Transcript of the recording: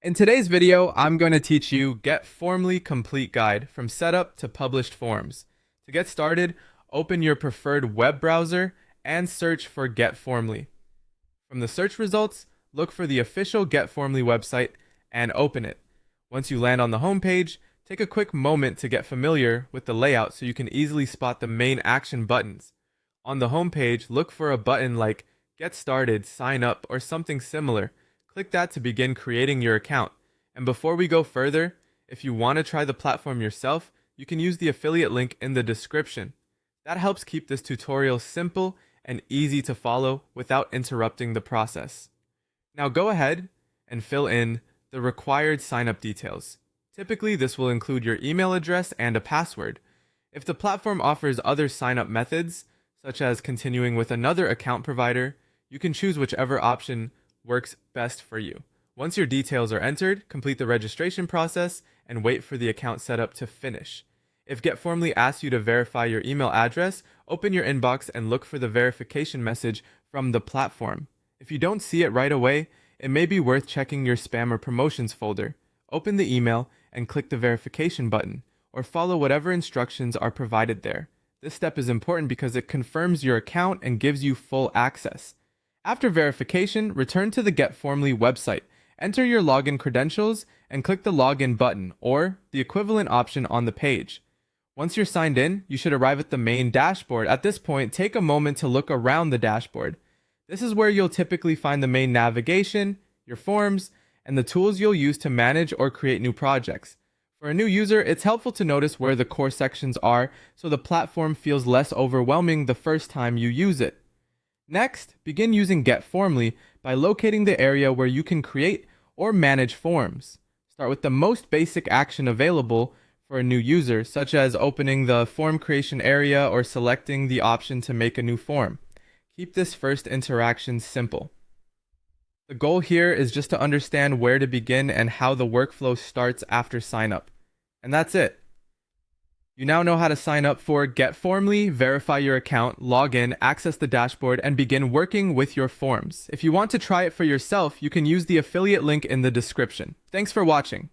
In today's video, I'm going to teach you GetFormly Complete Guide from setup to published forms. To get started, open your preferred web browser and search for GetFormly. From the search results, look for the official GetFormly website and open it. Once you land on the home page, take a quick moment to get familiar with the layout so you can easily spot the main action buttons. On the home page, look for a button like Get Started, Sign Up, or something similar. Click that to begin creating your account. And before we go further, if you want to try the platform yourself, you can use the affiliate link in the description. That helps keep this tutorial simple and easy to follow without interrupting the process. Now go ahead and fill in the required sign-up details. Typically, this will include your email address and a password. If the platform offers other sign-up methods, such as continuing with another account provider, you can choose whichever option works best for you. Once your details are entered, complete the registration process and wait for the account setup to finish. If GetFormly asks you to verify your email address, open your inbox and look for the verification message from the platform. If you don't see it right away, it may be worth checking your spam or promotions folder. Open the email and click the verification button, or follow whatever instructions are provided there. This step is important because it confirms your account and gives you full access. After verification, return to the GetFormly website, enter your login credentials, and click the login button, or the equivalent option on the page. Once you're signed in, you should arrive at the main dashboard. At this point, take a moment to look around the dashboard. This is where you'll typically find the main navigation, your forms, and the tools you'll use to manage or create new projects. For a new user, it's helpful to notice where the core sections are so the platform feels less overwhelming the first time you use it. Next, begin using GetFormly by locating the area where you can create or manage forms. Start with the most basic action available for a new user, such as opening the form creation area or selecting the option to make a new form. Keep this first interaction simple. The goal here is just to understand where to begin and how the workflow starts after sign up. And that's it. You now know how to sign up for GetFormly, verify your account, log in, access the dashboard, and begin working with your forms. If you want to try it for yourself, you can use the affiliate link in the description. Thanks for watching.